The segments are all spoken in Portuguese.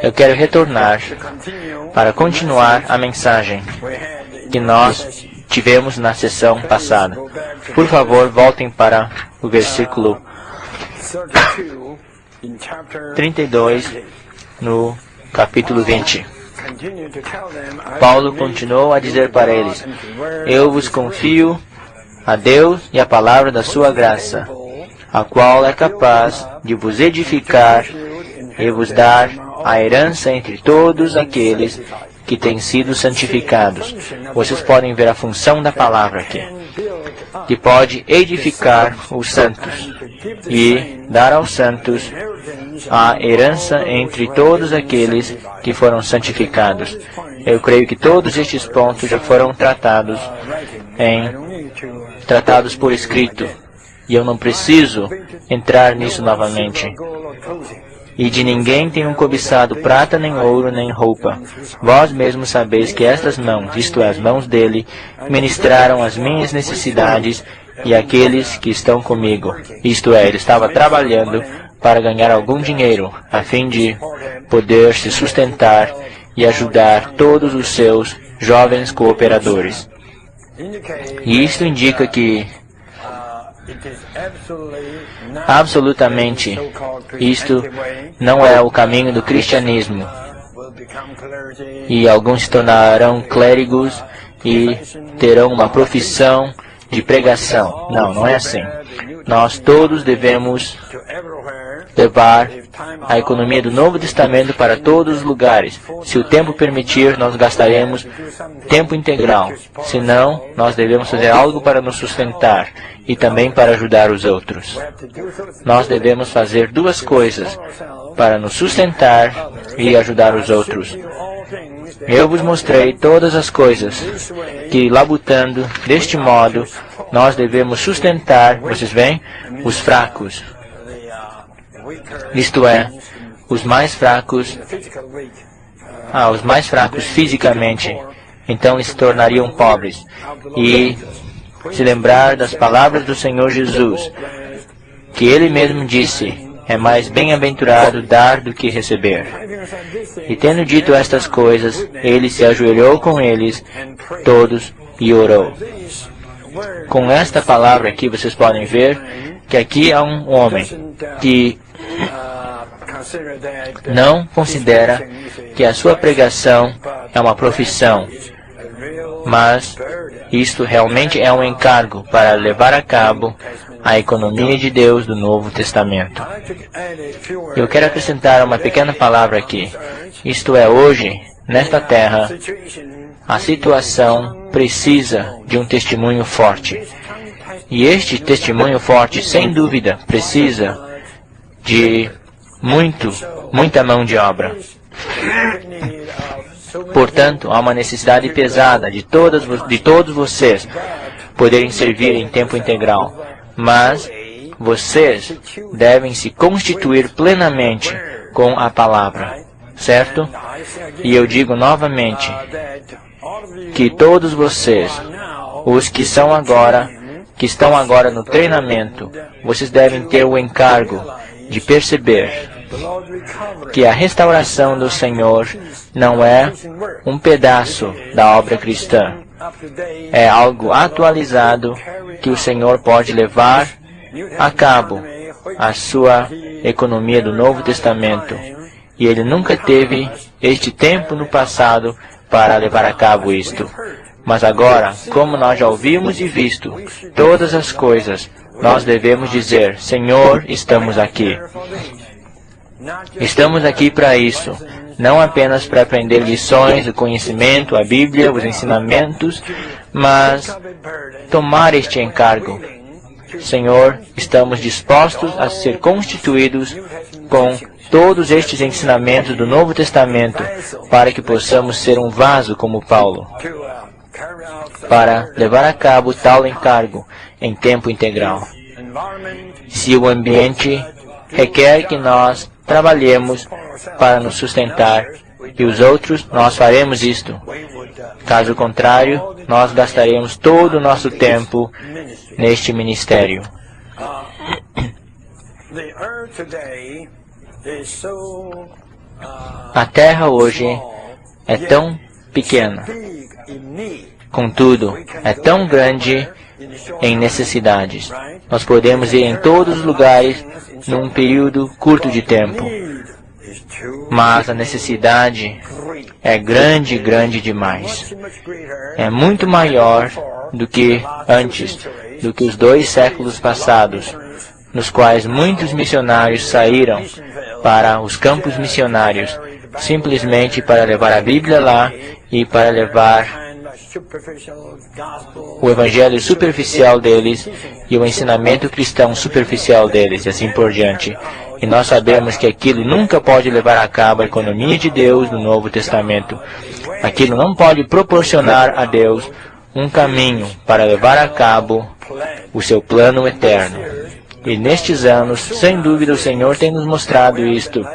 Eu quero retornar para continuar a mensagem que nós tivemos na sessão passada. Por favor, voltem para o versículo 32, no capítulo 20. Paulo continuou a dizer para eles: eu vos confio a Deus e a palavra da sua graça, a qual é capaz de vos edificar e vos dar a herança entre todos aqueles que têm sido santificados. Vocês podem ver a função da palavra aqui, que pode edificar os santos e dar aos santos a herança entre todos aqueles que foram santificados. Eu creio que todos estes pontos já foram tratados por escrito, e eu não preciso entrar nisso novamente. E de ninguém tenho cobiçado prata, nem ouro, nem roupa. Vós mesmos sabeis que estas mãos, isto é, as mãos dele, ministraram as minhas necessidades e aqueles que estão comigo. Isto é, ele estava trabalhando para ganhar algum dinheiro, a fim de poder se sustentar e ajudar todos os seus jovens cooperadores. E isto indica que absolutamente isto não é o caminho do cristianismo, e alguns se tornarão clérigos e terão uma profissão de pregação. Não, não é assim. Nós todos devemos levar a economia do Novo Testamento para todos os lugares. Se o tempo permitir, nós gastaremos tempo integral. Se não, nós devemos fazer algo para nos sustentar e também para ajudar os outros. Nós devemos fazer duas coisas para nos sustentar e ajudar os outros. Eu vos mostrei todas as coisas que, labutando deste modo, nós devemos sustentar, vocês veem, os fracos. Isto é, os mais fracos fisicamente, então eles se tornariam pobres. E se lembrar das palavras do Senhor Jesus, que Ele mesmo disse: é mais bem-aventurado dar do que receber. E tendo dito estas coisas, ele se ajoelhou com eles todos e orou. Com esta palavra aqui, vocês podem ver que aqui há um homem que não considera que a sua pregação é uma profissão, mas isto realmente é um encargo para levar a cabo a economia de Deus do Novo Testamento. Eu quero acrescentar uma pequena palavra aqui. Isto é, hoje, nesta terra, a situação precisa de um testemunho forte. E este testemunho forte, sem dúvida, precisa de muita mão de obra. Portanto, há uma necessidade pesada de todos vocês poderem servir em tempo integral. Mas vocês devem se constituir plenamente com a palavra, certo? E eu digo novamente que todos vocês, os que estão agora no treinamento, vocês devem ter o encargo de perceber que a restauração do Senhor não é um pedaço da obra cristã. É algo atualizado que o Senhor pode levar a cabo a sua economia do Novo Testamento. E Ele nunca teve este tempo no passado para levar a cabo isto. Mas agora, como nós já ouvimos e visto todas as coisas, nós devemos dizer: Senhor, estamos aqui. Estamos aqui para isso. Não apenas para aprender lições, o conhecimento, a Bíblia, os ensinamentos, mas tomar este encargo. Senhor, estamos dispostos a ser constituídos com todos estes ensinamentos do Novo Testamento para que possamos ser um vaso como Paulo, para levar a cabo tal encargo em tempo integral. Se o ambiente requer que nós trabalhemos para nos sustentar e os outros, nós faremos isto. Caso contrário, nós gastaremos todo o nosso tempo neste ministério. A terra hoje é tão pequena, contudo, é tão grande em necessidades. Nós podemos ir em todos os lugares num período curto de tempo, mas a necessidade é grande, grande demais. É muito maior do que antes, do que os 2 séculos passados, nos quais muitos missionários saíram para os campos missionários, simplesmente para levar a Bíblia lá e para levar o evangelho superficial deles e o ensinamento cristão superficial deles, e assim por diante. E nós sabemos que aquilo nunca pode levar a cabo a economia de Deus no Novo Testamento. Aquilo não pode proporcionar a Deus um caminho para levar a cabo o seu plano eterno. E nestes anos, sem dúvida, o Senhor tem nos mostrado isto,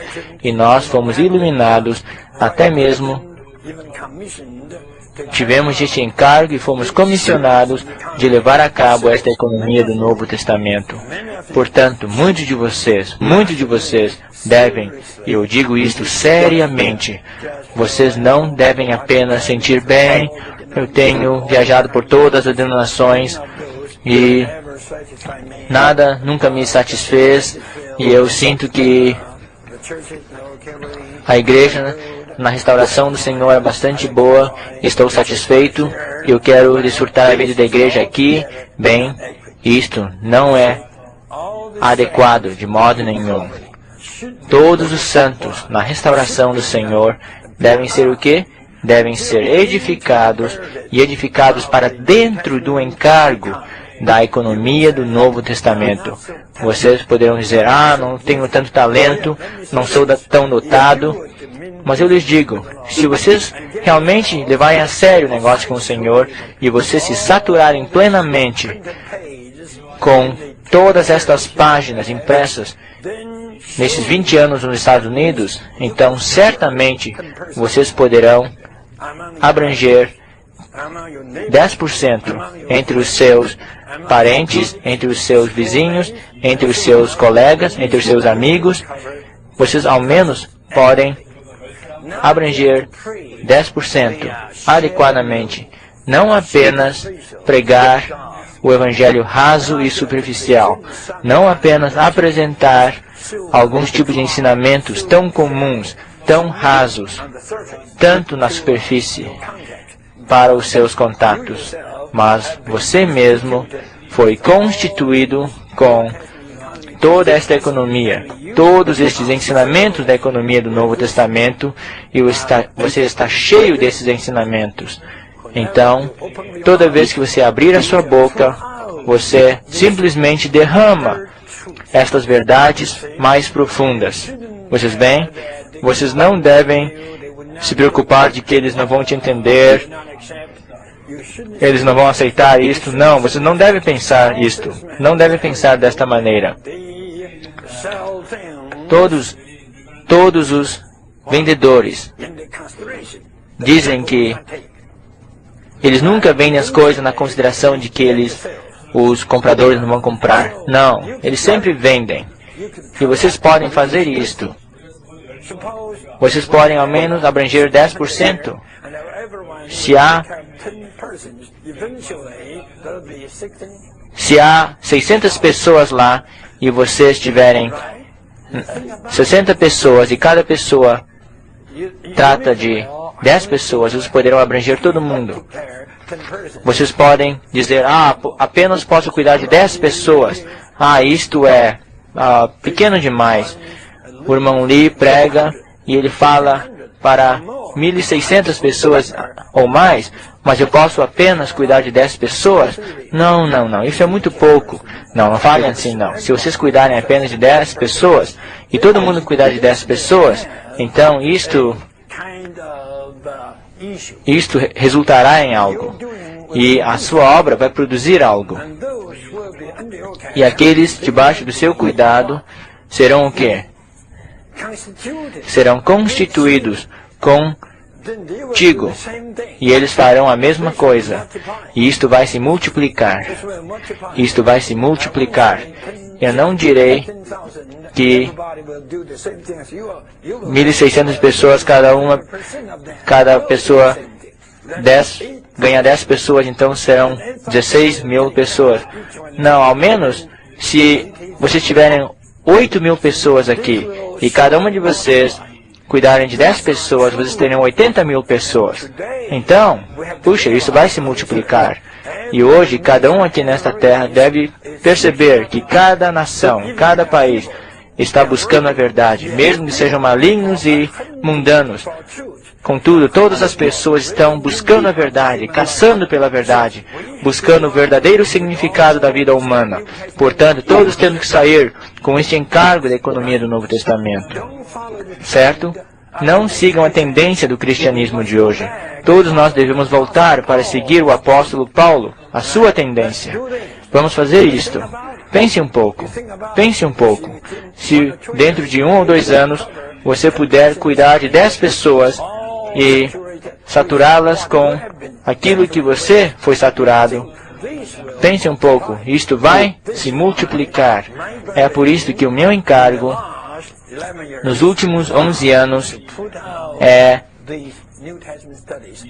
e nós fomos iluminados, até mesmo tivemos este encargo e fomos comissionados de levar a cabo esta economia do Novo Testamento. Portanto, muitos de vocês devem, e eu digo isto seriamente, vocês não devem apenas sentir bem. Eu tenho viajado por todas as denominações e nada nunca me satisfez, e eu sinto que a igreja na restauração do Senhor é bastante boa, estou satisfeito, eu quero desfrutar a vida da igreja aqui. Bem, isto não é adequado de modo nenhum. Todos os santos na restauração do Senhor devem ser o quê? Devem ser edificados, e edificados para dentro do encargo da economia do Novo Testamento. Vocês poderão dizer, não tenho tanto talento, não sou tão dotado. Mas eu lhes digo, se vocês realmente levarem a sério o negócio com o Senhor, e vocês se saturarem plenamente com todas estas páginas impressas nesses 20 anos nos Estados Unidos, então certamente vocês poderão abranger 10% entre os seus parentes, entre os seus vizinhos, entre os seus colegas, entre os seus amigos. Vocês ao menos podem abranger 10% adequadamente. Não apenas pregar o evangelho raso e superficial. Não apenas apresentar alguns tipos de ensinamentos tão comuns, tão rasos, tanto na superfície, para os seus contatos. Mas você mesmo foi constituído com toda esta economia, todos estes ensinamentos da economia do Novo Testamento, e você está cheio desses ensinamentos. Então, toda vez que você abrir a sua boca, você simplesmente derrama estas verdades mais profundas. Vocês veem? Vocês não devem se preocupar de que eles não vão te entender, eles não vão aceitar isto. Não, vocês não devem pensar isto. Não devem pensar desta maneira. Todos os vendedores dizem que eles nunca vendem as coisas na consideração de que os compradores não vão comprar. Não, eles sempre vendem. E vocês podem fazer isto. Vocês podem ao menos abranger 10%. Se há 600 pessoas lá e vocês tiverem 60 pessoas e cada pessoa trata de 10 pessoas, vocês poderão abranger todo mundo. Vocês podem dizer, apenas posso cuidar de 10 pessoas. Isto é pequeno demais. O irmão Lee prega e ele fala para 1.600 pessoas ou mais, mas eu posso apenas cuidar de 10 pessoas? Não, isso é muito pouco. Não falem assim, não. Se vocês cuidarem apenas de 10 pessoas, e todo mundo cuidar de 10 pessoas, então isto resultará em algo. E a sua obra vai produzir algo. E aqueles debaixo do seu cuidado serão o quê? Serão constituídos contigo, e eles farão a mesma coisa, e isto vai se multiplicar, Eu não direi que 1.600 pessoas, cada pessoa ganha 10 pessoas, então serão 16 mil pessoas. Não, ao menos se vocês tiverem 8 mil pessoas aqui e cada uma de vocês cuidarem de 10 pessoas, vocês terão 80 mil pessoas. Então, puxa, isso vai se multiplicar. E hoje, cada um aqui nesta terra deve perceber que cada nação, cada país está buscando a verdade, mesmo que sejam malignos e mundanos. Contudo, todas as pessoas estão buscando a verdade, caçando pela verdade, buscando o verdadeiro significado da vida humana. Portanto, todos temos que sair com este encargo da economia do Novo Testamento. Certo? Não sigam a tendência do cristianismo de hoje. Todos nós devemos voltar para seguir o apóstolo Paulo, a sua tendência. Vamos fazer isto. Pense um pouco. Pense um pouco. Se dentro de 1 ou 2 anos você puder cuidar de 10 pessoas e saturá-las com aquilo que você foi saturado, pense um pouco. Isto vai se multiplicar. É por isso que o meu encargo nos últimos 11 anos é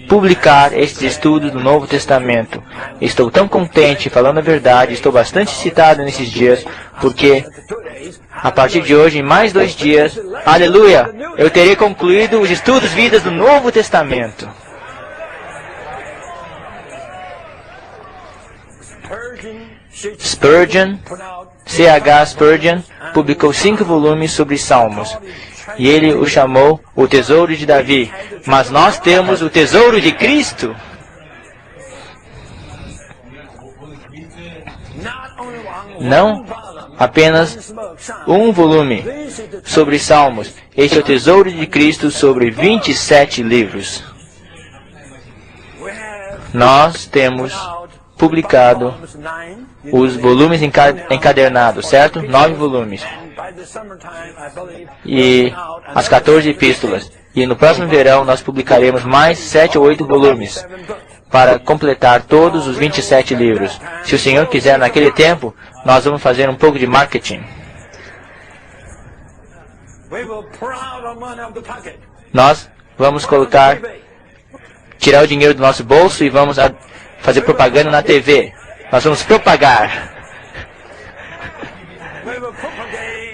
publicar estes estudos do Novo Testamento. Estou tão contente, falando a verdade, estou bastante excitado nesses dias, porque a partir de hoje, em mais 2 dias, aleluia, eu terei concluído os estudos vidas do Novo Testamento. Spurgeon, C.H. Spurgeon, publicou 5 volumes sobre Salmos. E ele o chamou o Tesouro de Davi. Mas nós temos o Tesouro de Cristo. Não apenas um volume sobre Salmos. Este é o Tesouro de Cristo sobre 27 livros. Nós temos publicado os volumes encadernados, certo? 9 volumes. E as 14 epístolas. E no próximo verão nós publicaremos mais 7 ou 8 volumes para completar todos os 27 livros. Se o Senhor quiser, naquele tempo, nós vamos fazer um pouco de marketing. Nós vamos tirar o dinheiro do nosso bolso e vamos fazer propaganda na TV. Nós vamos propagar.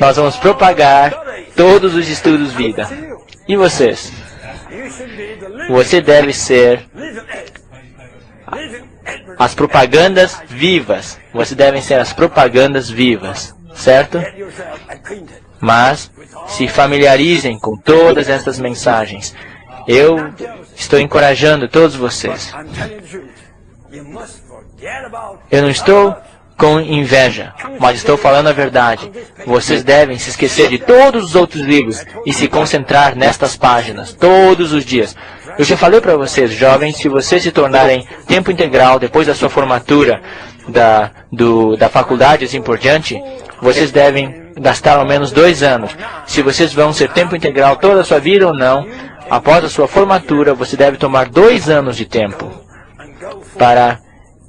Nós vamos propagar todos os estudos vida. E vocês? Você deve ser as propagandas vivas. Você deve ser as propagandas vivas, certo? Mas se familiarizem com todas essas mensagens. Eu estou encorajando todos vocês. Eu não estou com inveja, mas estou falando a verdade. Vocês devem se esquecer de todos os outros livros e se concentrar nestas páginas, todos os dias. Eu já falei para vocês, jovens, se vocês se tornarem tempo integral depois da sua formatura da faculdade assim por diante, vocês devem gastar ao menos 2 anos. Se vocês vão ser tempo integral toda a sua vida ou não, após a sua formatura, você deve tomar 2 anos de tempo para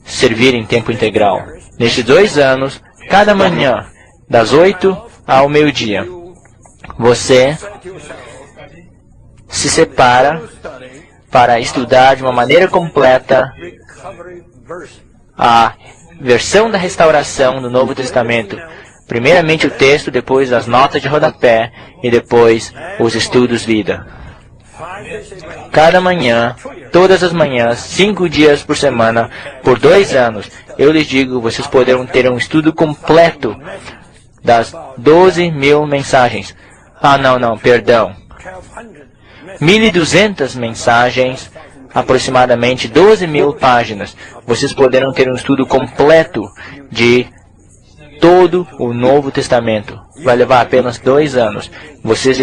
servir em tempo integral. Nestes 2 anos, cada manhã, das 8 ao meio-dia, você se separa para estudar de uma maneira completa a versão da restauração do Novo Testamento. Primeiramente o texto, depois as notas de rodapé e depois os estudos vida. Cada manhã, todas as manhãs, 5 dias por semana, por 2 anos, eu lhes digo, vocês poderão ter um estudo completo das 12.000 mensagens. Perdão. 1.200 mensagens, aproximadamente 12.000 páginas. Vocês poderão ter um estudo completo de todo o Novo Testamento. Vai levar apenas 2 anos. Vocês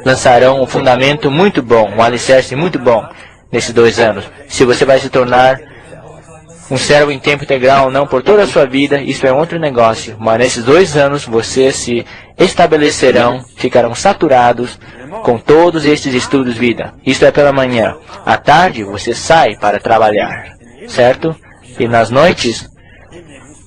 lançarão um fundamento muito bom, um alicerce muito bom nesses 2 anos. Se você vai se tornar um servo em tempo integral ou não por toda a sua vida, isso é outro negócio. Mas nesses 2 anos vocês se estabelecerão, ficarão saturados com todos estes estudos vida. Isso é pela manhã. À tarde você sai para trabalhar, certo? E nas noites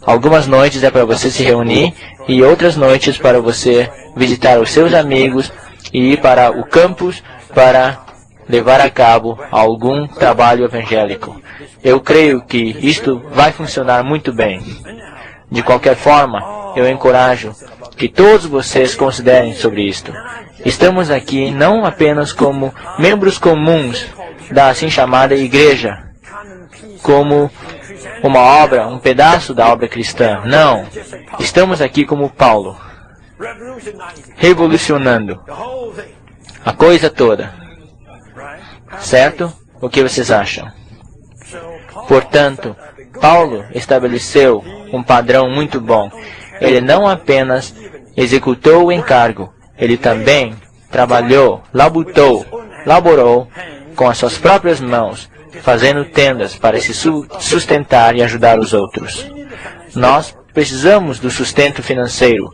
Algumas noites é para você se reunir e outras noites para você visitar os seus amigos e ir para o campus para levar a cabo algum trabalho evangélico. Eu creio que isto vai funcionar muito bem. De qualquer forma, eu encorajo que todos vocês considerem sobre isto. Estamos aqui não apenas como membros comuns da assim chamada igreja, como uma obra, um pedaço da obra cristã. Não. Estamos aqui como Paulo, revolucionando a coisa toda. Certo? O que vocês acham? Portanto, Paulo estabeleceu um padrão muito bom. Ele não apenas executou o encargo, ele também trabalhou, laborou com as suas próprias mãos, fazendo tendas para se sustentar e ajudar os outros. Nós precisamos do sustento financeiro,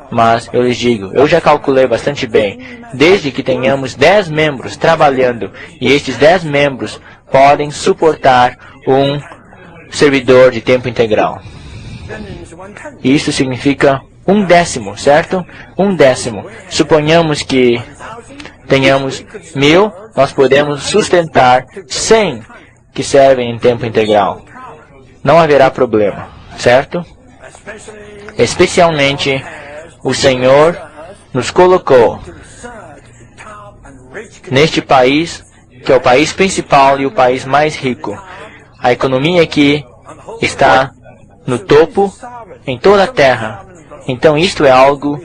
mas eu lhes digo, eu já calculei bastante bem, desde que tenhamos 10 membros trabalhando, e estes 10 membros podem suportar um servidor de tempo integral. Isso significa 1/10, certo? 1/10. Suponhamos que tenhamos 1000, nós podemos sustentar 100 que servem em tempo integral. Não haverá problema, certo? Especialmente, o Senhor nos colocou neste país, que é o país principal e o país mais rico. A economia aqui está no topo em toda a terra. Então isto é algo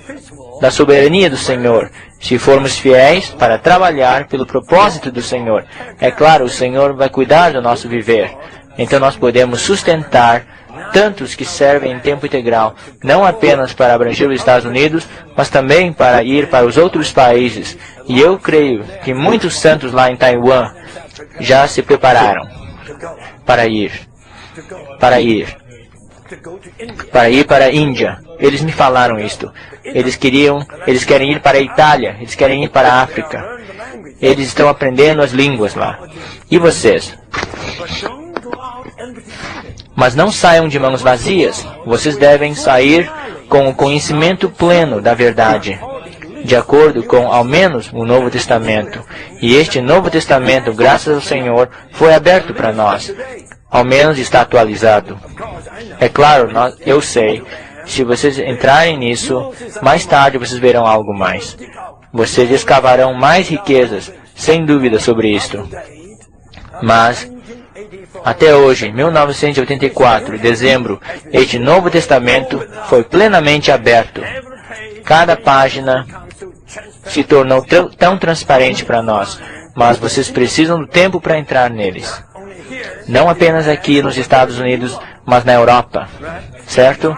da soberania do Senhor. Se formos fiéis para trabalhar pelo propósito do Senhor, é claro, o Senhor vai cuidar do nosso viver. Então nós podemos sustentar tantos que servem em tempo integral, não apenas para abranger os Estados Unidos, mas também para ir para os outros países. E eu creio que muitos santos lá em Taiwan já se prepararam para ir para a Índia. Eles me falaram isto. Eles querem ir para a Itália, eles querem ir para a África. Eles estão aprendendo as línguas lá. E vocês? Mas não saiam de mãos vazias. Vocês devem sair com o conhecimento pleno da verdade, de acordo com, ao menos, o Novo Testamento. E este Novo Testamento, graças ao Senhor, foi aberto para nós. Ao menos está atualizado. É claro, eu sei, se vocês entrarem nisso, mais tarde vocês verão algo mais. Vocês escavarão mais riquezas, sem dúvida sobre isto. Mas, até hoje, 1984, dezembro, este Novo Testamento foi plenamente aberto. Cada página se tornou tão transparente para nós, mas vocês precisam do tempo para entrar neles. Não apenas aqui nos Estados Unidos, mas na Europa, certo?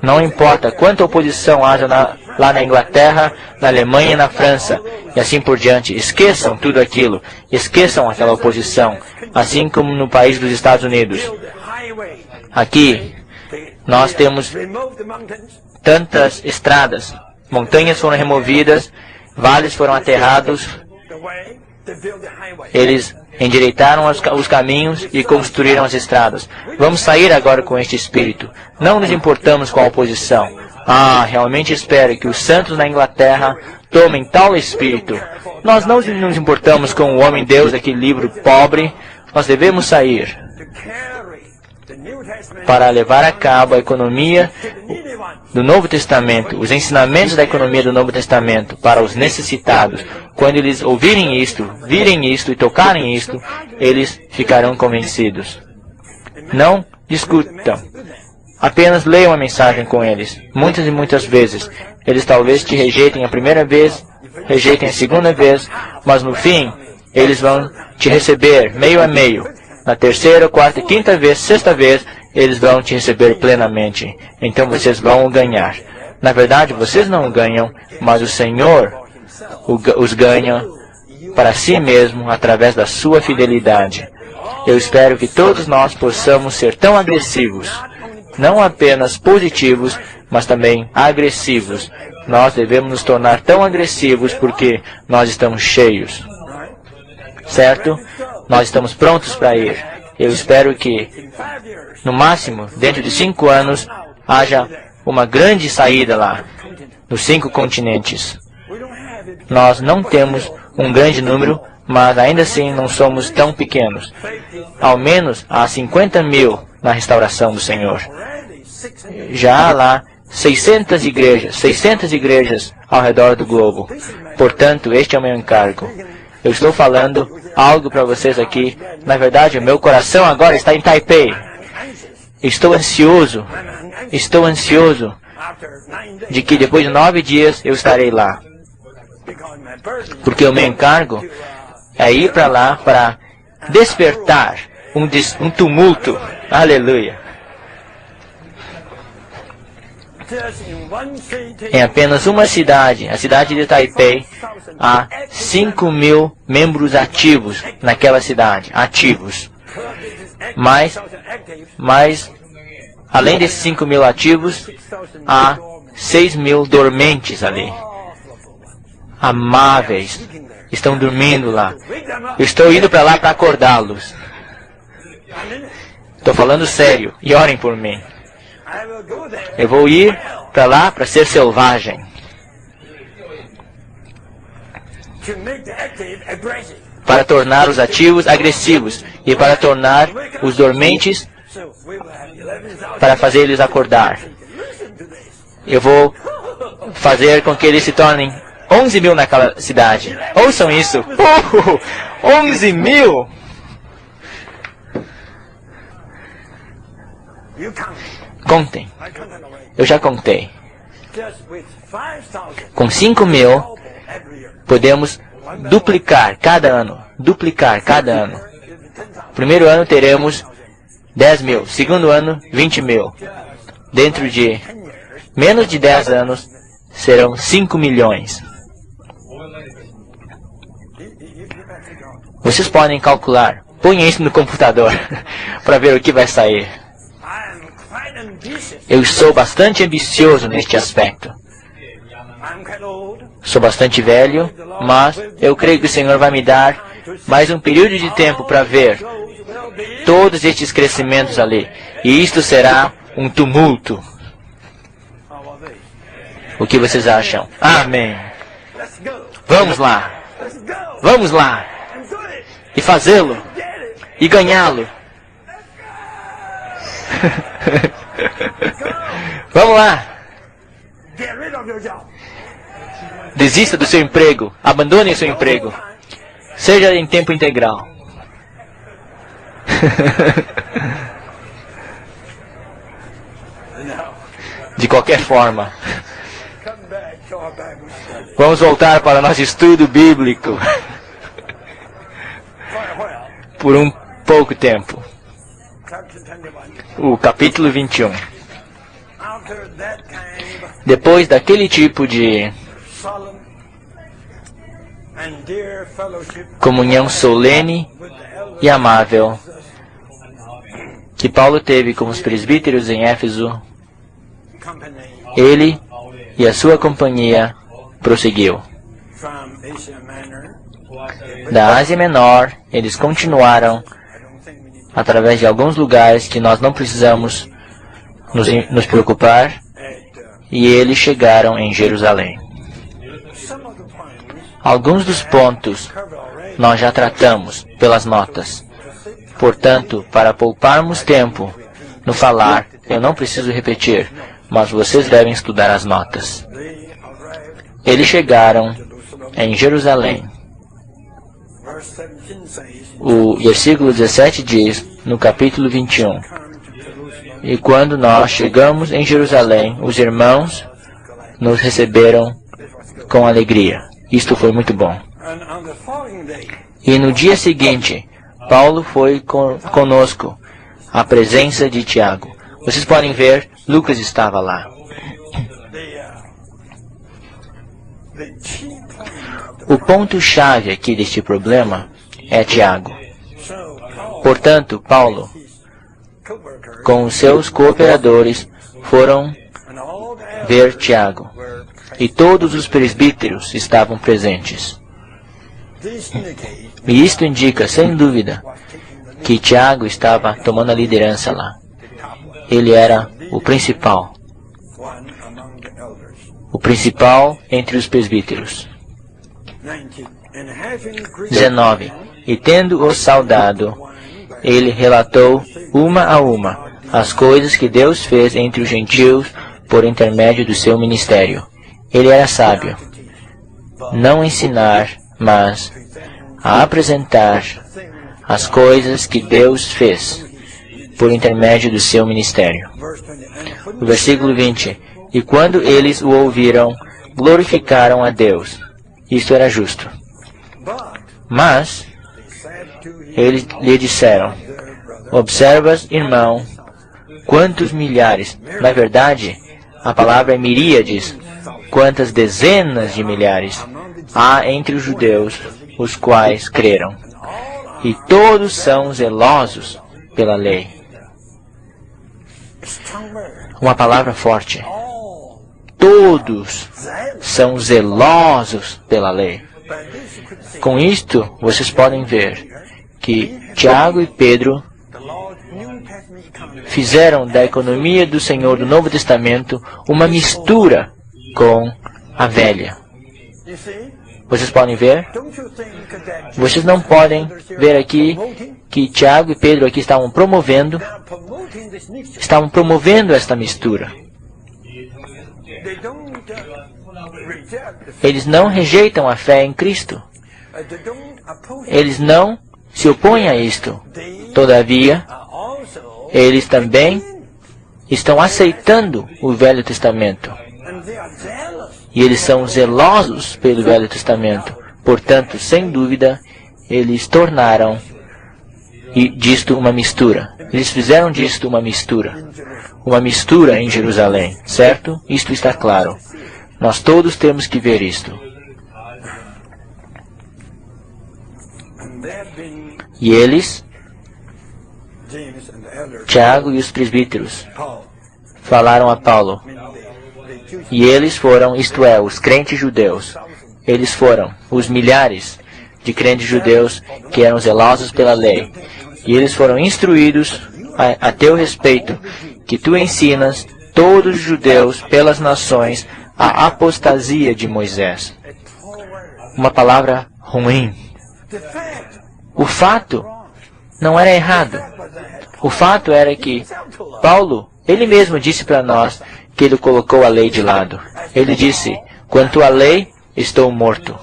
Não importa quanta oposição haja lá na Inglaterra, na Alemanha e na França, e assim por diante. Esqueçam tudo aquilo. Esqueçam aquela oposição, assim como no país dos Estados Unidos. Aqui, nós temos tantas estradas. Montanhas foram removidas, vales foram aterrados. Eles endireitaram os caminhos e construíram as estradas. Vamos sair agora com este espírito. Não nos importamos com a oposição. Realmente espero que os santos na Inglaterra tomem tal espírito. Nós não nos importamos com o homem-deus daquele livro pobre. Nós devemos sair para levar a cabo a economia do Novo Testamento, os ensinamentos da economia do Novo Testamento para os necessitados. Quando eles ouvirem isto, virem isto e tocarem isto, eles ficarão convencidos. Não discutam. Apenas leiam a mensagem com eles. Muitas e muitas vezes. Eles talvez te rejeitem a primeira vez, rejeitem a segunda vez, mas no fim, eles vão te receber meio a meio. Na terceira, quarta, quinta vez, sexta vez, eles vão te receber plenamente. Então vocês vão ganhar. Na verdade, vocês não ganham, mas o Senhor os ganha para si mesmo através da sua fidelidade. Eu espero que todos nós possamos ser tão agressivos, não apenas positivos, mas também agressivos. Nós devemos nos tornar tão agressivos porque nós estamos cheios. Certo? Nós estamos prontos para ir. Eu espero que, no máximo, dentro de 5 anos, haja uma grande saída lá, nos 5 continentes. Nós não temos um grande número, mas ainda assim não somos tão pequenos. Ao menos há 50 mil na restauração do Senhor. Já há lá 600 igrejas ao redor do globo. Portanto, este é o meu encargo. Eu estou falando algo para vocês aqui. Na verdade, o meu coração agora está em Taipei. Estou ansioso de que depois de 9 dias eu estarei lá. Porque o meu encargo é ir para lá para despertar um tumulto. Aleluia. Em apenas uma cidade, a cidade de Taipei, há 5 mil membros ativos naquela cidade, ativos. Mas além desses 5 mil ativos, há 6 mil dormentes ali. Amáveis, estão dormindo lá. Eu estou indo para lá para acordá-los. Estou falando sério, e orem por mim. Eu vou ir para lá para ser selvagem. Para tornar os ativos agressivos. E para tornar os dormentes, para fazer eles acordar. Eu vou fazer com que eles se tornem 11 mil naquela cidade. Ouçam isso. 11 mil! Contem. Eu já contei. Com 5 mil, podemos duplicar cada ano. Primeiro ano teremos 10 mil. Segundo ano, 20 mil. Dentro de menos de 10 anos, serão 5 milhões. Vocês podem calcular. Ponha isso no computador para ver o que vai sair. Eu sou bastante ambicioso neste aspecto. Sou bastante velho, mas eu creio que o Senhor vai me dar mais um período de tempo para ver todos estes crescimentos ali. E isto será um tumulto. O que vocês acham? Amém. Vamos lá. Vamos lá. E fazê-lo. E ganhá-lo. Vamos lá. Desista do seu emprego. Abandone o seu emprego. Seja em tempo integral. De qualquer forma. Vamos voltar para o nosso estudo bíblico. Por um pouco tempo. O capítulo 21. Depois daquele tipo de comunhão solene e amável que Paulo teve com os presbíteros em Éfeso, ele e a sua companhia prosseguiu. Da Ásia Menor, eles continuaram através de alguns lugares que nós não precisamos nos preocupar, e eles chegaram em Jerusalém. Alguns dos pontos nós já tratamos pelas notas. Portanto, para pouparmos tempo no falar, eu não preciso repetir, mas vocês devem estudar as notas. Eles chegaram em Jerusalém. O versículo 17 diz, no capítulo 21, e quando nós chegamos em Jerusalém, os irmãos nos receberam com alegria. Isto foi muito bom. E no dia seguinte, Paulo foi conosco à presença de Tiago. Vocês podem ver, Lucas estava lá. O ponto-chave aqui deste problema é Tiago. Portanto, Paulo, com os seus cooperadores, foram ver Tiago. E todos os presbíteros estavam presentes. E isto indica, sem dúvida, que Tiago estava tomando a liderança lá. Ele era o principal entre os presbíteros. 19. E tendo-o saudado, ele relatou uma a uma as coisas que Deus fez entre os gentios por intermédio do seu ministério. Ele era sábio, não a ensinar, mas a apresentar as coisas que Deus fez por intermédio do seu ministério. O versículo 20. E quando eles o ouviram, glorificaram a Deus. Isto era justo. Mas eles lhe disseram: observas, irmão, quantos milhares, na verdade, a palavra é miríades, quantas dezenas de milhares há entre os judeus, os quais creram. E todos são zelosos pela lei. Uma palavra forte. Todos são zelosos pela lei. Com isto, vocês podem ver que Tiago e Pedro fizeram da economia do Senhor do Novo Testamento uma mistura com a velha. Vocês podem ver? Vocês não podem ver aqui que Tiago e Pedro aqui estavam promovendo esta mistura. Eles não rejeitam a fé em Cristo. Eles não se opõem a isto. Todavia, eles também estão aceitando o Velho Testamento. E eles são zelosos pelo Velho Testamento. Portanto, sem dúvida, eles tornaram disto uma mistura. Eles fizeram disto uma mistura. Uma mistura em Jerusalém, certo? Isto está claro. Nós todos temos que ver isto. E eles, Tiago e os presbíteros, falaram a Paulo. E eles foram, isto é, os crentes judeus. Eles foram os milhares de crentes judeus que eram zelosos pela lei. E eles foram instruídos a teu respeito, que tu ensinas todos os judeus pelas nações a apostasia de Moisés. Uma palavra ruim. O fato não era errado. O fato era que Paulo, ele mesmo disse para nós que ele colocou a lei de lado. Ele disse: quanto à lei, estou morto.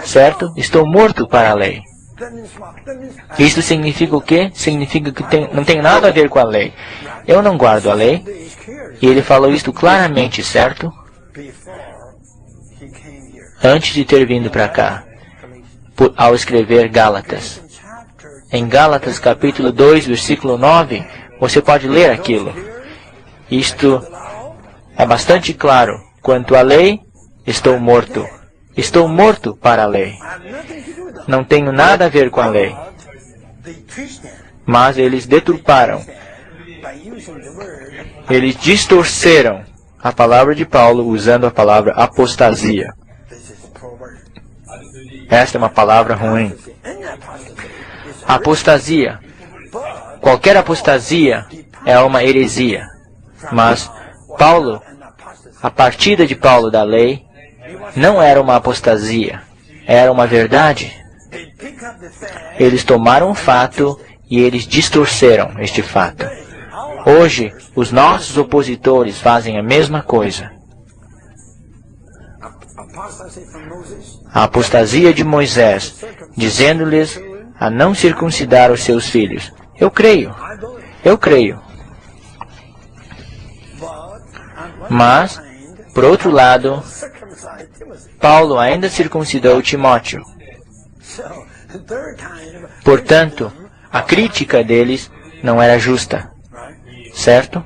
Certo? Estou morto para a lei. Isso significa o quê? Significa que não tem nada a ver com a lei. Eu não guardo a lei. E ele falou isto claramente, certo? Antes de ter vindo para cá, ao escrever Gálatas. Em Gálatas capítulo 2, versículo 9, você pode ler aquilo. Isto é bastante claro. Quanto à lei, estou morto. Estou morto para a lei. Não tenho nada a ver com a lei. Mas eles deturparam. Eles distorceram a palavra de Paulo usando a palavra apostasia. Esta é uma palavra ruim. Apostasia. Qualquer apostasia é uma heresia. Mas Paulo, a partida de Paulo da lei, não era uma apostasia. Era uma verdade. Eles tomaram um fato e eles distorceram este fato. Hoje, os nossos opositores fazem a mesma coisa. A apostasia de Moisés, dizendo-lhes a não circuncidar os seus filhos. Eu creio. Mas, por outro lado, Paulo ainda circuncidou Timóteo. Portanto, a crítica deles não era justa. Certo?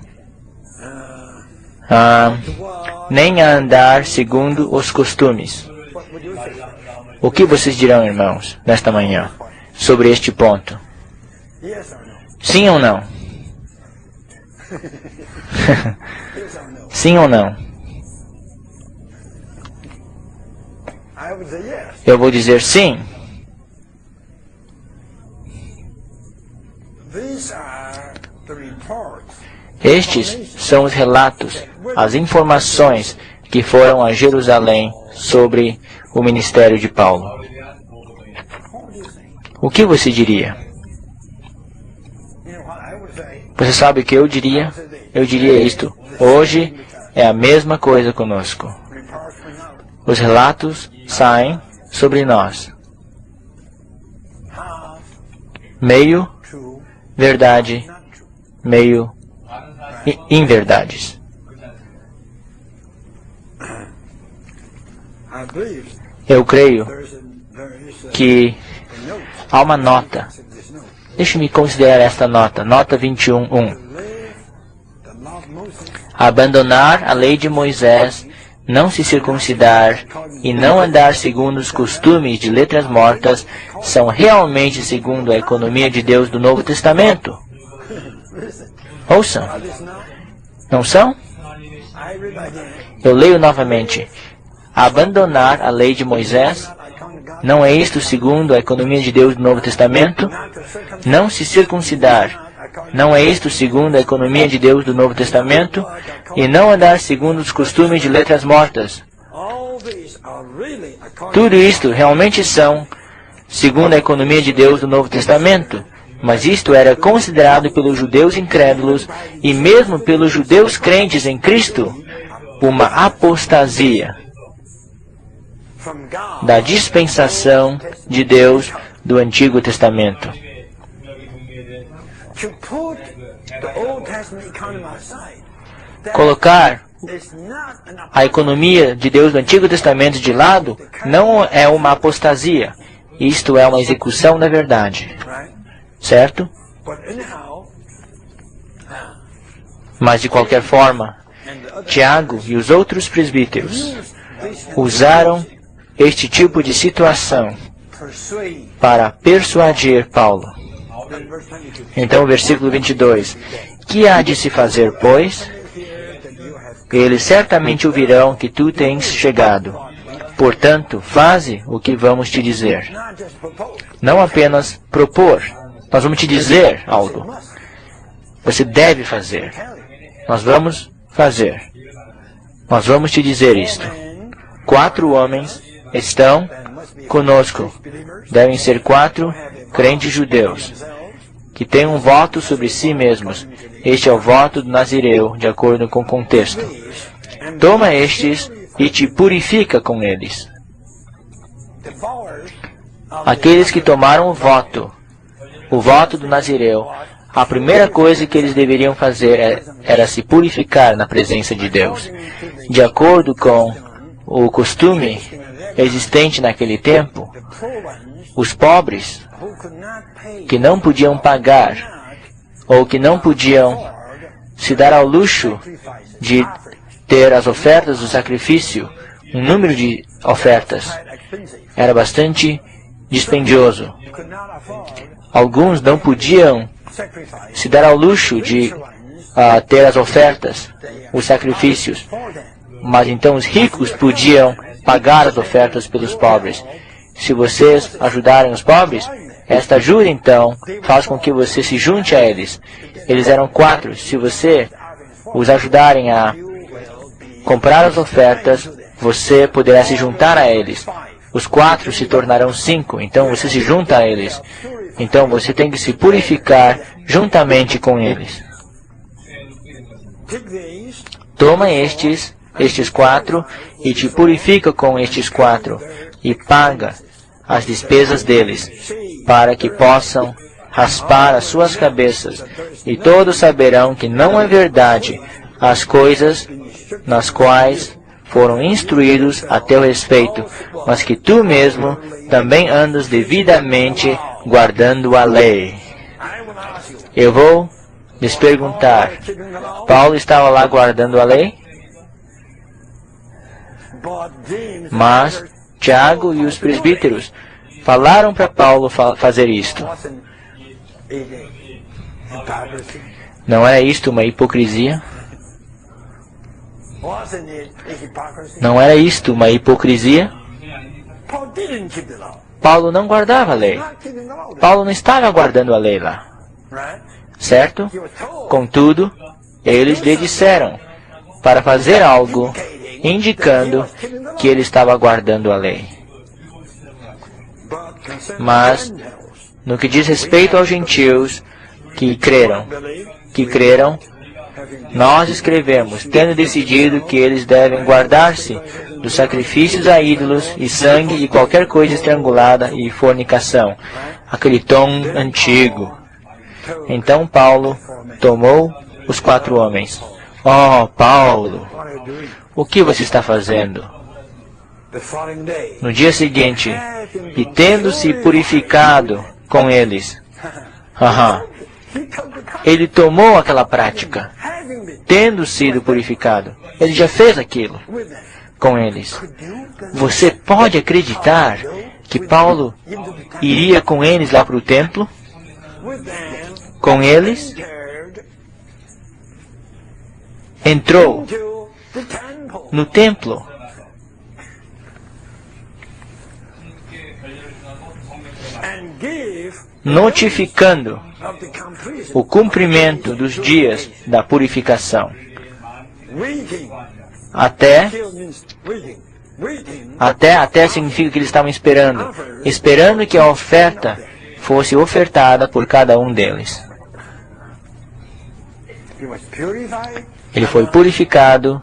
Nem a andar segundo os costumes. O que vocês dirão, irmãos, nesta manhã, sobre este ponto? Sim ou não? Sim ou não? Eu vou dizer sim. Estes são os relatos, as informações que foram a Jerusalém sobre o ministério de Paulo. O que você diria? Você sabe o que eu diria? Eu diria isto. Hoje é a mesma coisa conosco. Os relatos saem sobre nós. Meio verdade, meio inverdades. Eu creio que há uma nota. Deixe-me considerar esta nota. Nota 21:1. Abandonar a lei de Moisés, não se circuncidar e não andar segundo os costumes de letras mortas são realmente segundo a economia de Deus do Novo Testamento. Ouçam. Não são? Eu leio novamente. Abandonar a lei de Moisés, não é isto segundo a economia de Deus do Novo Testamento? Não se circuncidar, não é isto segundo a economia de Deus do Novo Testamento? E não andar segundo os costumes de letras mortas. Tudo isto realmente são segundo a economia de Deus do Novo Testamento. Mas isto era considerado pelos judeus incrédulos e mesmo pelos judeus crentes em Cristo uma apostasia da dispensação de Deus do Antigo Testamento. Colocar a economia de Deus do Antigo Testamento de lado não é uma apostasia. Isto é uma execução da verdade. Certo? Mas de qualquer forma, Tiago e os outros presbíteros usaram este tipo de situação para persuadir Paulo. Então, versículo 22. Que há de se fazer, pois? Eles certamente ouvirão que tu tens chegado. Portanto, faze o que vamos te dizer. Não apenas propor. Nós vamos te dizer algo. Você deve fazer. Nós vamos fazer. Nós vamos te dizer isto. 4 homens estão conosco. Devem ser 4 crentes judeus que têm um voto sobre si mesmos. Este é o voto do Nazireu, de acordo com o contexto. Toma estes e te purifica com eles. Aqueles que tomaram o voto do Nazireu, a primeira coisa que eles deveriam fazer era se purificar na presença de Deus. De acordo com o costume existente naquele tempo, os pobres que não podiam pagar ou que não podiam se dar ao luxo de ter as ofertas do sacrifício, um número de ofertas, era bastante dispendioso. Alguns não podiam se dar ao luxo de ter as ofertas, os sacrifícios. Mas então os ricos podiam pagar as ofertas pelos pobres. Se vocês ajudarem os pobres, esta ajuda então faz com que você se junte a eles. Eles eram 4. Se você os ajudarem a comprar as ofertas, você poderá se juntar a eles. Os 4 se tornarão 5, então você se junta a eles. Então você tem que se purificar juntamente com eles. Toma estes 4, e te purifica com estes 4, e paga as despesas deles, para que possam raspar as suas cabeças, e todos saberão que não é verdade as coisas nas quais foram instruídos a teu respeito, mas que tu mesmo também andas devidamente guardando a lei. Eu vou lhes perguntar, Paulo estava lá guardando a lei? Mas Tiago e os presbíteros falaram para Paulo fazer isto. Não era isto uma hipocrisia? Não era isto uma hipocrisia? Paulo não guardava a lei. Paulo não estava guardando a lei lá. certo? Contudo, eles lhe disseram para fazer algo, indicando que ele estava guardando a lei. Mas, no que diz respeito aos gentios que creram, nós escrevemos, tendo decidido que eles devem guardar-se dos sacrifícios a ídolos e sangue e qualquer coisa estrangulada e fornicação. Aquele tom antigo. Então Paulo tomou os 4 homens. Oh, Paulo, o que você está fazendo? No dia seguinte, e tendo-se purificado com eles, ele tomou aquela prática, tendo sido purificado. Ele já fez aquilo com eles. Você pode acreditar que Paulo iria com eles lá para o templo? Com eles? Entrou no templo. Notificando o cumprimento dos dias da purificação. Até significa que eles estavam esperando que a oferta fosse ofertada por cada um deles. Ele foi purificado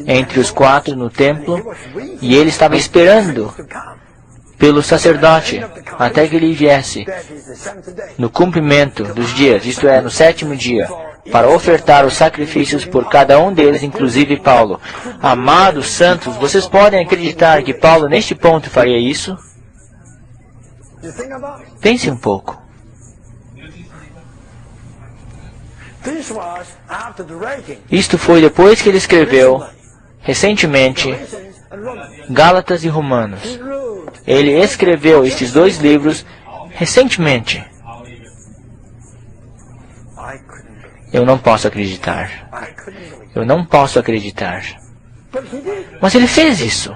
entre os 4 no templo, e ele estava esperando pelo sacerdote até que ele viesse no cumprimento dos dias, isto é, no 7º dia, para ofertar os sacrifícios por cada um deles, inclusive Paulo. Amados santos, vocês podem acreditar que Paulo neste ponto faria isso? Pense um pouco. Isto foi depois que ele escreveu, recentemente, Gálatas e Romanos. Ele escreveu estes 2 livros recentemente. Eu não posso acreditar. Eu não posso acreditar. Mas ele fez isso.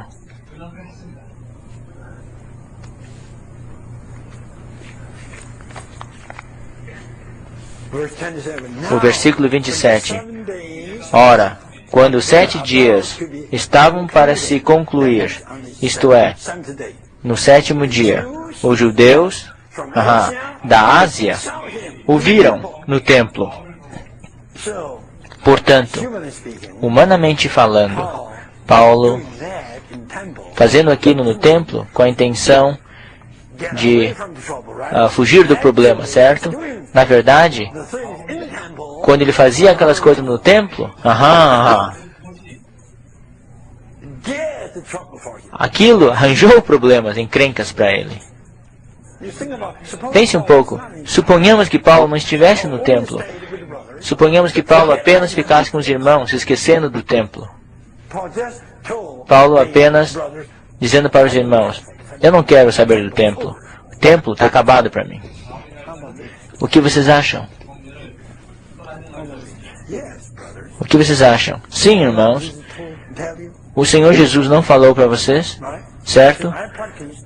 O versículo 27. Ora, quando os 7 dias estavam para se concluir, isto é, no 7º dia, os judeus da Ásia o viram no templo. Portanto, humanamente falando, Paulo fazendo aquilo no templo com a intenção de fugir do problema, certo? Na verdade, quando ele fazia aquelas coisas no templo, aquilo arranjou problemas, encrencas para ele. Pense um pouco. Suponhamos que Paulo não estivesse no templo. Suponhamos que Paulo apenas ficasse com os irmãos, se esquecendo do templo. Paulo apenas dizendo para os irmãos, eu não quero saber do templo. O templo está acabado para mim. O que vocês acham? O que vocês acham? Sim, irmãos. O Senhor Jesus não falou para vocês? Certo?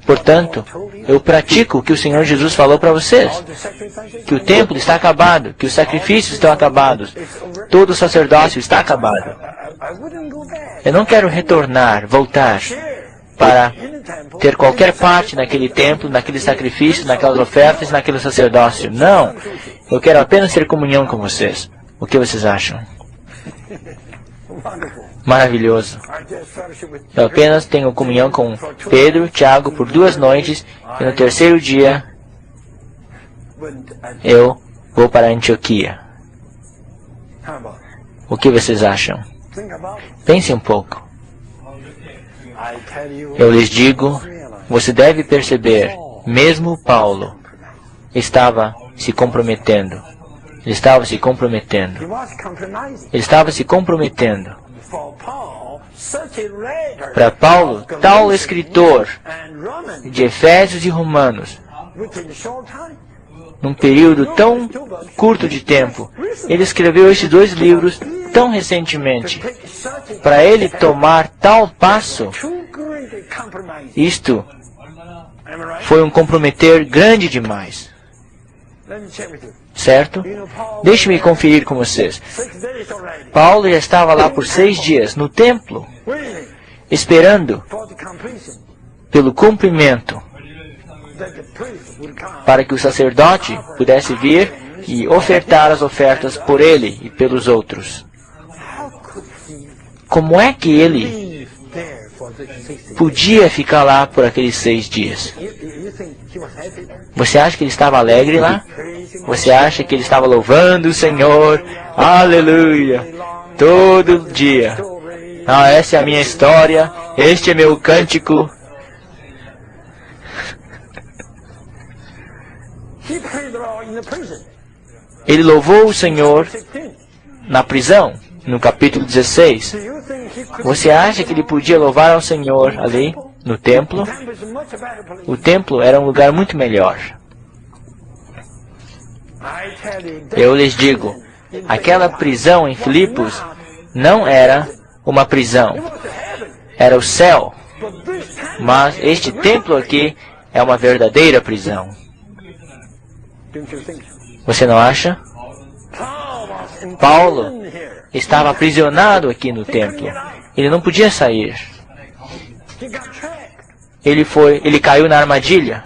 Portanto, eu pratico o que o Senhor Jesus falou para vocês. Que o templo está acabado, que os sacrifícios estão acabados, todo o sacerdócio está acabado. Eu não quero voltar para ter qualquer parte naquele templo, naqueles sacrifícios, naquelas ofertas, naquele sacerdócio. Não! Eu quero apenas ter comunhão com vocês. O que vocês acham? Maravilhoso. Eu apenas tenho comunhão com Pedro, Tiago por 2 noites, e no 3º dia eu vou para Antioquia. O que vocês acham? Pense um pouco. Eu lhes digo, você deve perceber, mesmo Paulo estava se comprometendo. Ele estava se comprometendo. Ele estava se comprometendo. Para Paulo, tal escritor de Efésios e Romanos, num período tão curto de tempo, ele escreveu esses 2 livros tão recentemente. Para ele tomar tal passo, isto foi um comprometer grande demais. certo? Deixe-me conferir com vocês. Paulo já estava lá por 6 dias, no templo, esperando pelo cumprimento, para que o sacerdote pudesse vir e ofertar as ofertas por ele e pelos outros. Como é que ele podia ficar lá por aqueles 6 dias? Você acha que ele estava alegre lá? Você acha que ele estava louvando o Senhor? Aleluia! Todo dia. Ah, essa é a minha história. Este é meu cântico. Ele louvou o Senhor na prisão, no capítulo 16. Você acha que ele podia louvar ao Senhor ali, no templo? O templo era um lugar muito melhor. Eu lhes digo, aquela prisão em Filipos não era uma prisão, era o céu. Mas este templo aqui é uma verdadeira prisão. Você não acha? Paulo estava aprisionado aqui no templo. Ele não podia sair. Ele caiu na armadilha.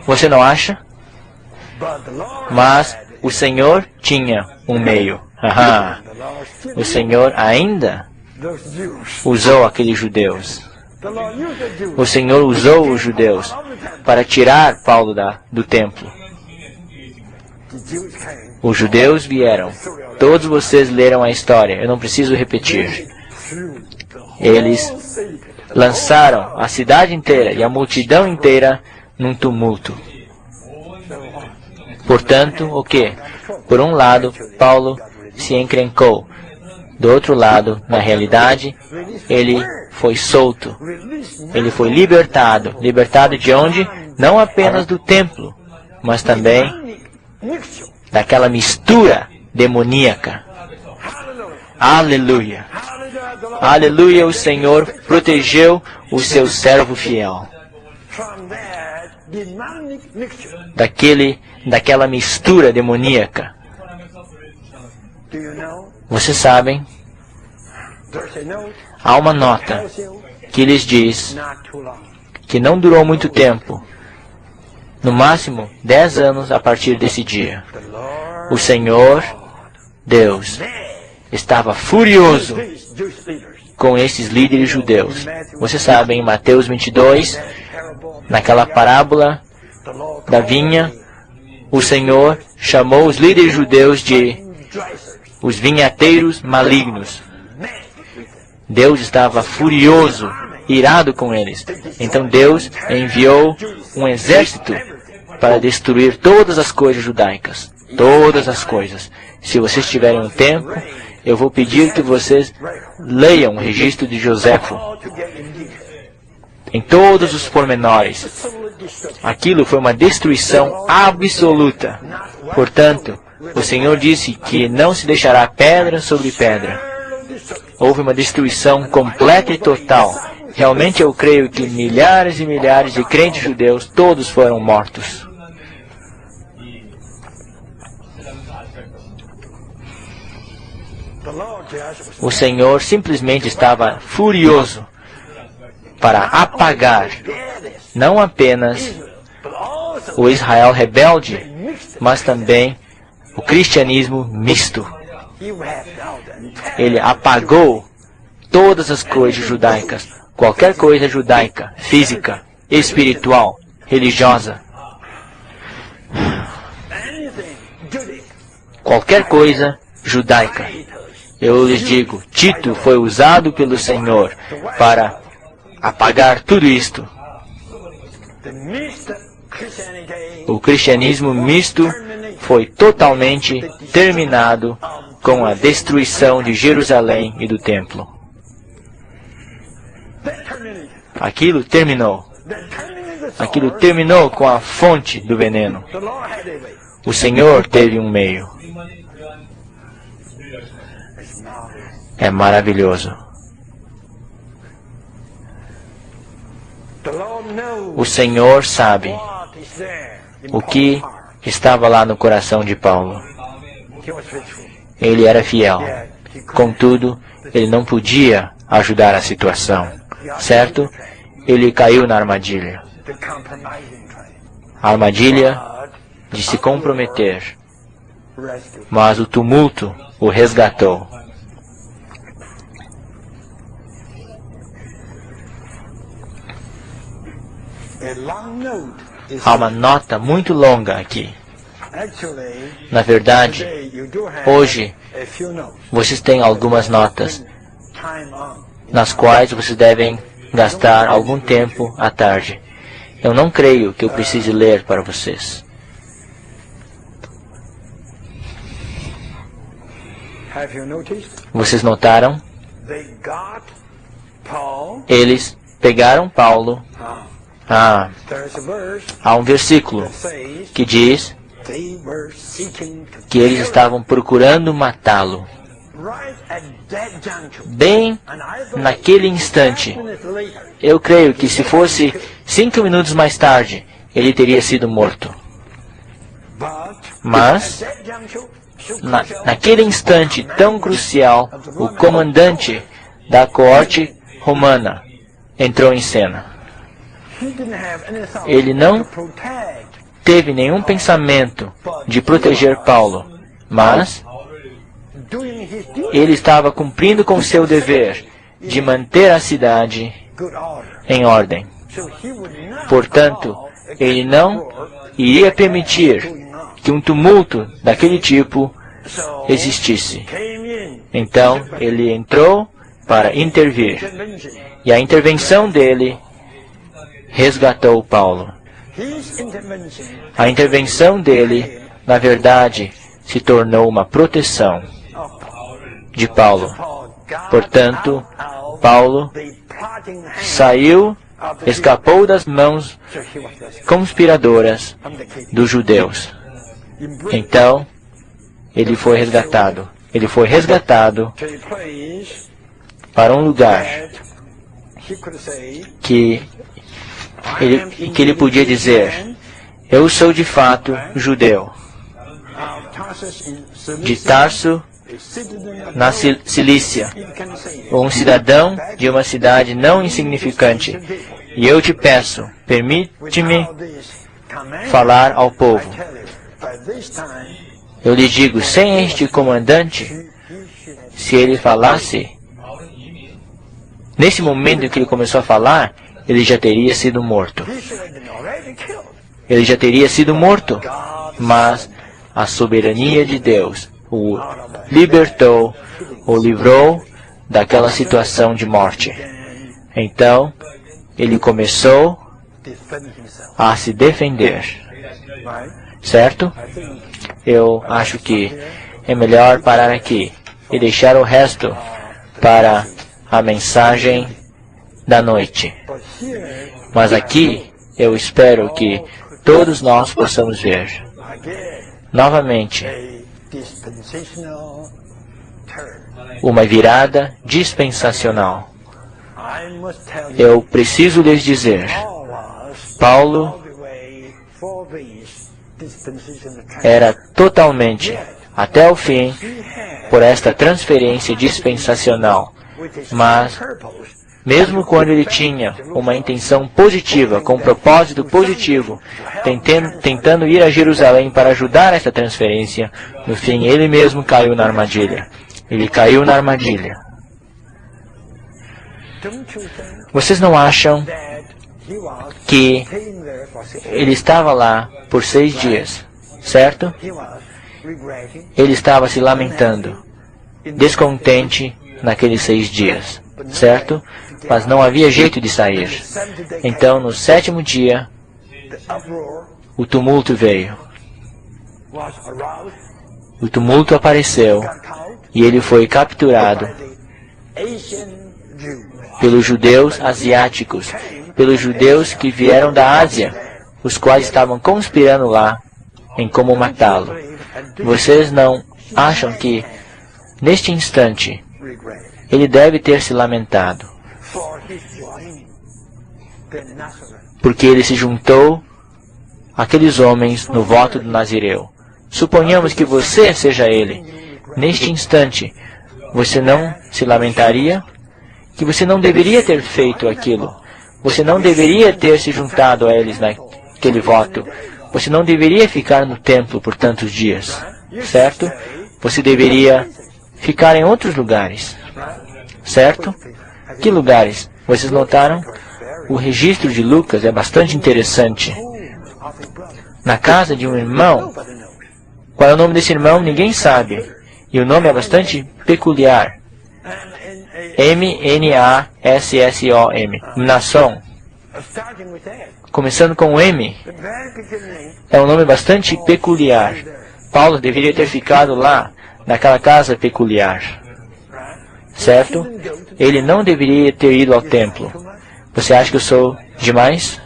Você não acha? Mas o Senhor tinha um meio. O Senhor ainda usou aqueles judeus. O Senhor usou os judeus para tirar Paulo do templo. Os judeus vieram. Todos vocês leram a história. Eu não preciso repetir. Eles lançaram a cidade inteira e a multidão inteira num tumulto. Portanto, o que? Por um lado, Paulo se encrencou. Do outro lado, na realidade, ele foi solto. Ele foi libertado. Libertado de onde? Não apenas do templo, mas também daquela mistura demoníaca. Aleluia! Aleluia! O Senhor protegeu o seu servo fiel daquela mistura demoníaca. Vocês sabem, há uma nota que lhes diz que não durou muito tempo, no máximo 10 anos a partir desse dia. O Senhor, Deus, estava furioso com esses líderes judeus. Vocês sabem, em Mateus 22, naquela parábola da vinha, o Senhor chamou os líderes judeus de os vinhateiros malignos. Deus estava furioso, irado com eles. Então Deus enviou um exército para destruir todas as coisas judaicas. Todas as coisas. Se vocês tiverem um tempo, eu vou pedir que vocês leiam o registro de Joséfo. Em todos os pormenores. Aquilo foi uma destruição absoluta. Portanto, o Senhor disse que não se deixará pedra sobre pedra. Houve uma destruição completa e total. Realmente eu creio que milhares e milhares de crentes judeus, todos foram mortos. O Senhor simplesmente estava furioso para apagar não apenas o Israel rebelde, mas também o cristianismo misto. Ele apagou todas as coisas judaicas, qualquer coisa judaica, física, espiritual, religiosa. Qualquer coisa judaica. Eu lhes digo, Tito foi usado pelo Senhor para apagar tudo isto. O cristianismo misto foi totalmente terminado com a destruição de Jerusalém e do templo. Aquilo terminou. Aquilo terminou com a fonte do veneno. O Senhor teve um meio. É maravilhoso. O Senhor sabe o que estava lá no coração de Paulo. Ele era fiel. Contudo, ele não podia ajudar a situação. Certo? Ele caiu na armadilha. A armadilha de se comprometer. Mas o tumulto o resgatou. Há uma nota muito longa aqui. Na verdade, hoje, vocês têm algumas notas, nas quais vocês devem gastar algum tempo à tarde. Eu não creio que eu precise ler para vocês. Vocês notaram? Eles pegaram Paulo. Há um versículo que diz que eles estavam procurando matá-lo. Bem naquele instante, eu creio que se fosse 5 minutos mais tarde, ele teria sido morto. Mas, naquele instante tão crucial, o comandante da coorte romana entrou em cena. Ele não teve nenhum pensamento de proteger Paulo, mas ele estava cumprindo com seu dever de manter a cidade em ordem. Portanto, ele não iria permitir que um tumulto daquele tipo existisse. Então, ele entrou para intervir. E a intervenção dele resgatou Paulo. A intervenção dele, na verdade, se tornou uma proteção de Paulo. Portanto, Paulo escapou das mãos conspiradoras dos judeus. Então, ele foi resgatado. Ele foi resgatado para um lugar que ele podia dizer: eu sou de fato judeu, de Tarso, na Cilícia, um cidadão de uma cidade não insignificante. E eu te peço, permite-me falar ao povo. Eu lhe digo, sem este comandante, se ele falasse, nesse momento em que ele começou a falar, ele já teria sido morto. Ele já teria sido morto, mas a soberania de Deus o libertou, o livrou daquela situação de morte. Então, ele começou a se defender. Certo? Eu acho que é melhor parar aqui e deixar o resto para a mensagem da noite. Mas aqui, eu espero que todos nós possamos ver novamente uma virada dispensacional. Eu preciso lhes dizer, Paulo era totalmente, até o fim, por esta transferência dispensacional. Mas, mesmo quando ele tinha uma intenção positiva, com um propósito positivo, tentando ir a Jerusalém para ajudar esta transferência, no fim ele mesmo caiu na armadilha. Ele caiu na armadilha. Vocês não acham que ele estava lá por 6 dias, certo? Ele estava se lamentando, descontente naqueles 6 dias, certo? Mas não havia jeito de sair. Então, no 7º dia, o tumulto veio. O tumulto apareceu e ele foi capturado pelos judeus asiáticos, pelos judeus que vieram da Ásia, os quais estavam conspirando lá em como matá-lo. Vocês não acham que, neste instante, ele deve ter se lamentado, porque ele se juntou aqueles homens no voto do Nazireu. Suponhamos que você seja ele. Neste instante, você não se lamentaria? Que você não deveria ter feito aquilo. Você não deveria ter se juntado a eles naquele voto. Você não deveria ficar no templo por tantos dias, certo? Você deveria ficar em outros lugares, certo? Que lugares? Vocês notaram? O registro de Lucas é bastante interessante. Na casa de um irmão. Qual é o nome desse irmão? Ninguém sabe. E o nome é bastante peculiar. M-N-A-S-S-O-M. Mnasson. Começando com M. É um nome bastante peculiar. Paulo deveria ter ficado lá, naquela casa peculiar. Certo? Ele não deveria ter ido ao templo. Você acha que eu sou demais?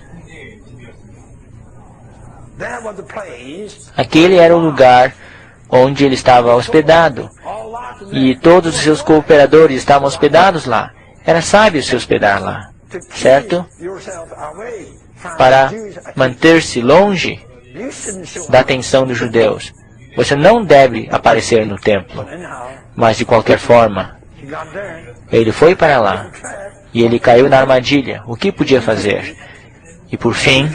Aquele era o lugar onde ele estava hospedado. E todos os seus cooperadores estavam hospedados lá. Era sábio se hospedar lá. Certo? Para manter-se longe da atenção dos judeus. Você não deve aparecer no templo. Mas de qualquer forma, ele foi para lá. E ele caiu na armadilha. O que podia fazer? E por fim,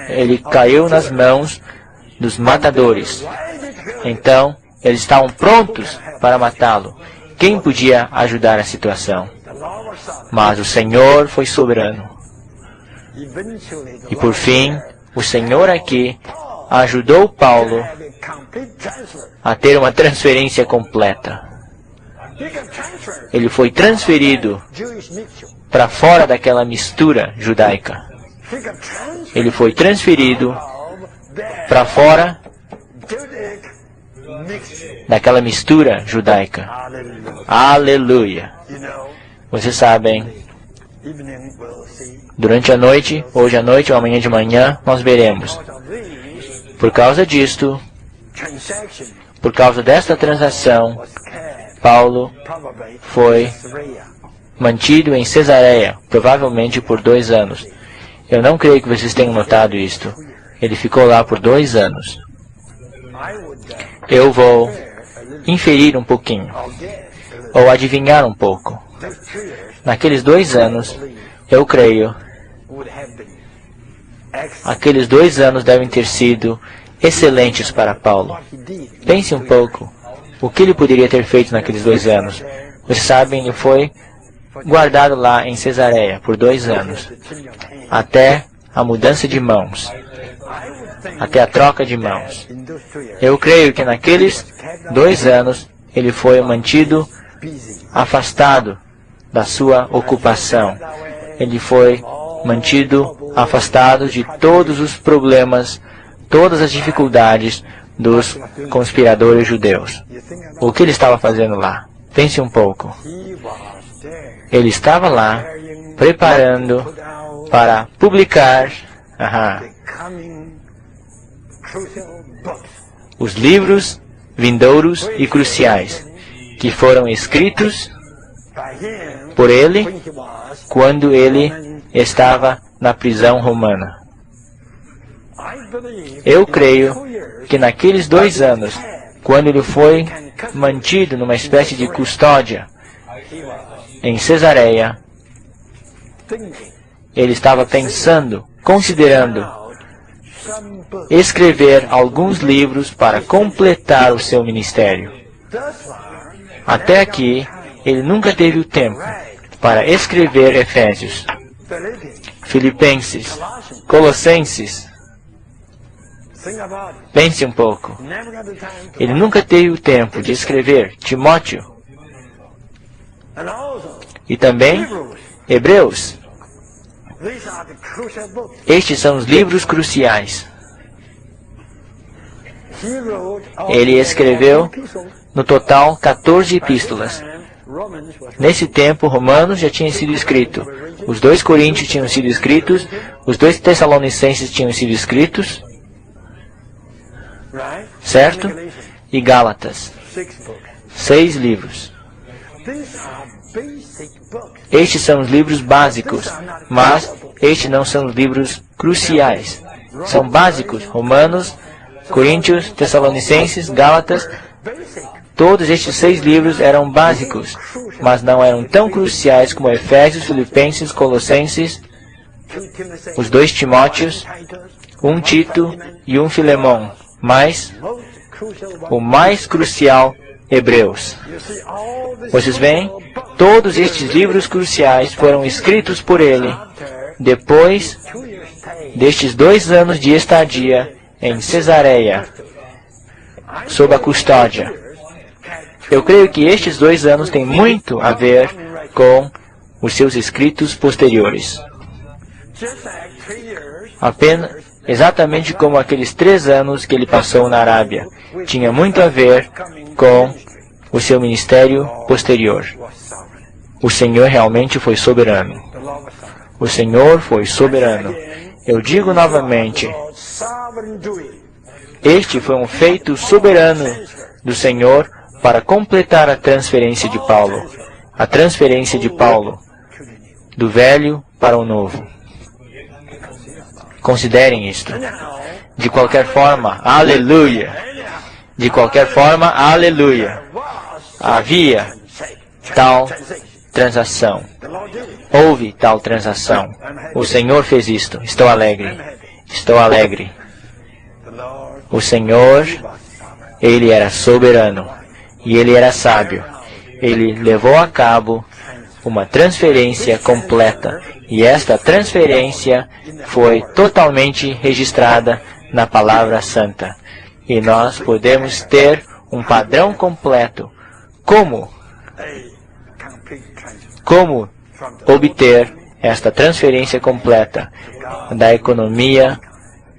ele caiu nas mãos dos matadores. Então, eles estavam prontos para matá-lo. Quem podia ajudar a situação? Mas o Senhor foi soberano. E por fim, o Senhor aqui ajudou Paulo a ter uma transferência completa. Ele foi transferido para fora daquela mistura judaica. Ele foi transferido para fora daquela mistura judaica. Aleluia! Vocês sabem, durante a noite, hoje à noite ou amanhã de manhã, nós veremos. Por causa disto, por causa desta transação, Paulo foi mantido em Cesareia, provavelmente por 2 anos. Eu não creio que vocês tenham notado isto. Ele ficou lá por 2 anos. Eu vou inferir um pouquinho, ou adivinhar um pouco. Naqueles 2 anos, eu creio, aqueles 2 anos devem ter sido excelentes para Paulo. Pense um pouco. O que ele poderia ter feito naqueles 2 anos? Vocês sabem, ele foi guardado lá em Cesareia por 2 anos, até a mudança de mãos, até a troca de mãos. Eu creio que naqueles 2 anos, ele foi mantido afastado da sua ocupação. Ele foi mantido afastado de todos os problemas, todas as dificuldades dos conspiradores judeus. O que ele estava fazendo lá? Pense um pouco. Ele estava lá, preparando para publicar os livros vindouros e cruciais, que foram escritos por ele quando ele estava na prisão romana. Eu creio que naqueles 2 anos, quando ele foi mantido numa espécie de custódia em Cesareia, ele estava pensando, considerando escrever alguns livros para completar o seu ministério. Até aqui, ele nunca teve o tempo para escrever Efésios, Filipenses, Colossenses. Pense um pouco. Ele nunca teve o tempo de escrever Timóteo e também Hebreus. Estes são os livros cruciais. Ele escreveu, no total, 14 epístolas. Nesse tempo, Romanos já tinha sido escrito. Os 2 Coríntios tinham sido escritos. Os 2 Tessalonicenses tinham sido escritos. Certo? E Gálatas. 6 livros. Estes são os livros básicos, mas estes não são os livros cruciais. são básicos. Romanos, Coríntios, Tessalonicenses, Gálatas, todos estes 6 livros eram básicos, mas não eram tão cruciais como Efésios, Filipenses, Colossenses, os 2 Timóteos, 1 Tito e 1 Filemão, mas o mais crucial, Hebreus. Vocês veem? Todos estes livros cruciais foram escritos por ele depois destes 2 anos de estadia em Cesareia, sob a custódia. Eu creio que estes 2 anos têm muito a ver com os seus escritos posteriores. Apenas, exatamente como aqueles 3 anos que ele passou na Arábia, tinha muito a ver com o seu ministério posterior. O Senhor realmente foi soberano. O Senhor foi soberano. Eu digo novamente, este foi um feito soberano do Senhor para completar a transferência de Paulo. A transferência de Paulo do velho para o novo. Considerem isto. De qualquer forma, aleluia. De qualquer forma, aleluia. Havia tal transação. Houve tal transação. O Senhor fez isto. Estou alegre. Estou alegre. O Senhor, Ele era soberano. E Ele era sábio. Ele levou a cabo uma transferência completa. E esta transferência foi totalmente registrada na Palavra Santa. E nós podemos ter um padrão completo. Como obter esta transferência completa da economia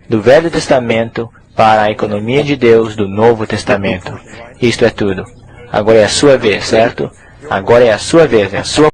do Velho Testamento para a economia de Deus do Novo Testamento. Isto é tudo. Agora é a sua vez, certo? Agora é a sua vez, é a sua